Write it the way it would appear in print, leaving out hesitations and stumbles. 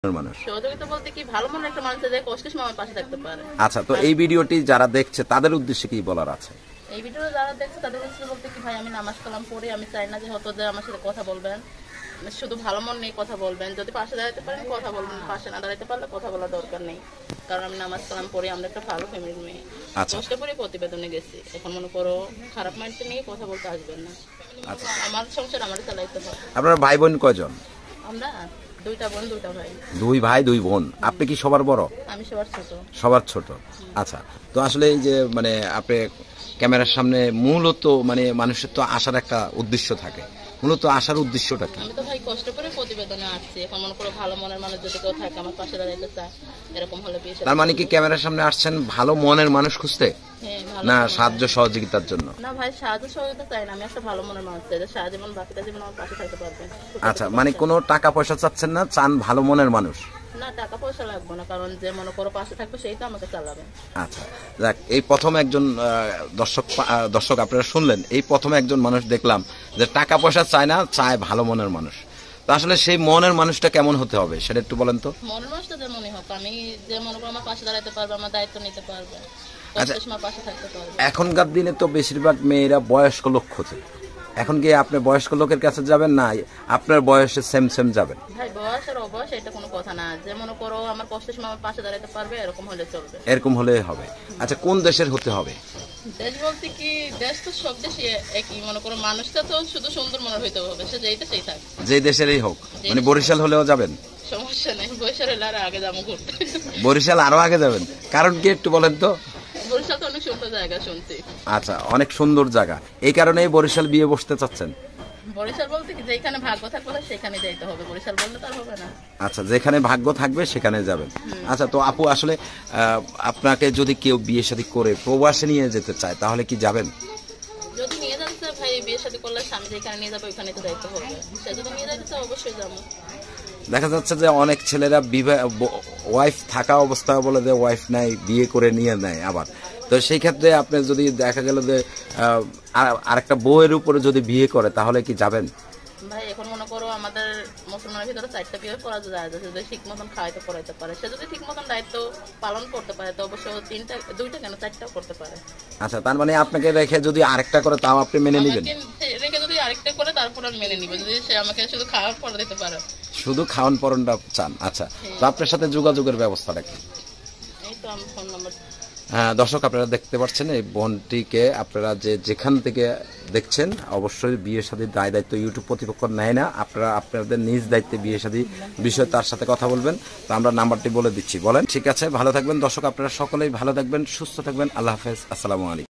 মানুষ সহযোগিতা বলতে কি ভালো মনের একটা মানুষ যে কষ্টের সময় পাশে থাকতে পারে। আচ্ছা, তো এই ভিডিওটি যারা দেখছে তাদের উদ্দেশ্যে কি বলার আছে? এই ভিডিও যারা দেখছে তাদের উদ্দেশ্যে বলতে কি ভাই আমি নামাজ কালাম পড়ি, আমি চাই না যে হয়তো যে আমার সাথে কথা বলবেন, শুধু ভালো মন নিয়ে কথা বলবেন। যদি পাশে দাঁড়াতে পারেন কথা বলবেন, পাশে না দাঁড়াতে পারলে কথা বলার দরকার নেই। কারণ আমি নামাজ কালাম পড়ি, আমরা একটা ভালো ফ্যামিলির মেয়ে। কষ্ট করে প্রতিবেদনে গেছি, এখন মনে করো খারাপ মাইন্ডে নিয়ে কথা বলতে আসবেন না। আচ্ছা, আমার সংসার আমার চালাইতে হবে। আপনার ভাই বোন কয়জন? আমরা দুইটা বোন দুইটা ভাই। দুই ভাই দুই বোন। আপনি কি সবার বড়? আমি সবার ছোট। সবার ছোট। আচ্ছা, তো আসলে এই যে মানে আপনি ক্যামেরার সামনে মূলত মানে মানুষের তো আসার একটা উদ্দেশ্য থাকে, মূলত আসার উদ্দেশ্যটা কি? আমি তো ভাই কষ্ট করে প্রতিবেদনে আসছি, এখন মনে করো ভালো মনের মানুষ যদি কেউ থাকে আমার পাশে দাঁড়াইতে চায়, এরকম হলে বিয়ে। তার মানে কি ক্যামেরার সামনে আসছেন ভালো মনের মানুষ খুঁজতে, না সাহায্য সহযোগিতার জন্য? না ভাই, সাহায্য সহযোগিতা চাই না, আমি একটা ভালো মনের মানুষ চাই, সারা জীবন বাকিটা জীবন আমার পাশে থাকতে পারবে। আচ্ছা, মানে কোনো টাকা পয়সা চাচ্ছেন না, চান ভালো মনের মানুষ? না, টাকা পয়সা লাগবে না, কারণ যে মনে করো পাশে থাকবে সেই তো আমাকে চালাবে। আচ্ছা, যাক, এই প্রথম একজন দর্শক আপনারা শুনলেন, এই প্রথম একজন মানুষ দেখলাম যে টাকা পয়সা চায় না, চায় ভালো মনের মানুষ। তো আসলে সেই মনের মানুষটা কেমন হতে হবে সেটা একটু বলেন তো। মনের মানুষটা যেমনই হোক, আমি যে মনে করো আমার পাশে দাঁড়াতে পারবে, আমার দায়িত্ব নিতে পারবে, পাশে থাকতে পারবে। এখনকার দিনে তো বেশিরভাগ মেয়েরা বয়স্ক লোক খোঁজে, এখন কি আপনি বয়স্ক লোকের কাছে যাবেন না আপনার বয়সে সেম সেম যাবেন? ভাই বয়স আর অবয়স এটা কোনো কথা না, যে মনে করো আমার কষ্টের সময় আমার পাশে দাঁড়াতে পারবে, এরকম হলে চলবে। এরকম হলে হবে। আচ্ছা, কোন দেশের হতে হবে? দেশ বলতে কি, দেশ তো সব দেশই একই, মনে করো মানুষটা তো শুধু সুন্দর মনের হইতে হবে, সে যেইটা সেই থাক, যে দেশেরই হোক। মানে বরিশাল হলেও যাবেন? সমস্যা নেই, বরিশাল হলে আর আগে যাবো ঘুরতে। বরিশাল আরো আগে যাবেন, কারণ কি একটু বলেন তো। বরিশাল তো অনেক সুন্দর জায়গা শুনছি। আচ্ছা, অনেক সুন্দর জায়গা, এই কারণেই বরিশাল বিয়ে বসতে চাচ্ছেন? বরিশাল বলতে কি, যেখানে ভাগ্য থাকবে সেখানে যাইতে হবে, বরিশাল বললে তার হবে না। আচ্ছা, যেখানে ভাগ্য থাকবে সেখানে যাবেন। আচ্ছা, তো আপু আসলে আপনাকে যদি কেউ বিয়ে শাদী করে প্রবাসে নিয়ে যেতে চায় তাহলে কি যাবেন? যদি নিয়ে যাচ্ছে ভাই, বিয়ে শাদী করলে স্বামী যেখানে নিয়ে যাবে ওখানে তো যাইতে হবে, সে যদি নিয়ে যাইতে চায় অবশ্যই যাবো। দেখা যাচ্ছে যে অনেক ছেলেরা ওয়াইফ থাকা অবস্থায় বলে যে ওয়াইফ নাই, বিয়ে করে নিয়ে নেয় আবার। তো সেই ক্ষেত্রে আপনি যদি দেখা গেল যে আরেকটা বউয়ের উপরে যদি বিয়ে করে তাহলে কি যাবেন? ভাই এখন মনে করো আমাদের মুসলমানের ভিতরে 4টা বিয়ে করা যায়, যদি ঠিক মতন খাওয়াইতে পড়াইতে পারে, সে যদি ঠিক মতন দায়িত্ব পালন করতে পারে তো অবশ্য 2টা কেন 4টাও করতে পারে। আচ্ছা, তার মানে আপনাকে রেখে যদি আরেকটা করে তাও আপনি মেনে নেবেন? রেখে যদি আরেকটা করে তারপর আমি মেনে নিব, যদি সে আমাকে শুধু খাওয়া পড়া দিতে পারে। শুধু খাওয়ান পরনটা চান? আচ্ছা, তো আপনার সাথে যোগাযোগের ব্যবস্থাটা কি? এই তো আমার ফোন নাম্বার। হ্যাঁ দর্শক, আপনারা দেখতে পাচ্ছেন এই বোনটিকে, আপনারা যেখান থেকে দেখছেন অবশ্যই বিয়ে শাদীর দায় দায়িত্ব ইউটিউব কর্তৃপক্ষ নেয় না, আপনারা আপনাদের নিজ দায়িত্বে বিয়ে শাদী বিষয়ে তার সাথে কথা বলবেন। তো আমরা নাম্বারটি বলে দিচ্ছি, বলেন। ঠিক আছে, ভালো থাকবেন দর্শক, আপনারা সকলেই ভালো থাকবেন, সুস্থ থাকবেন। আল্লাহ হাফেজ, আসসালামু আলাইকুম।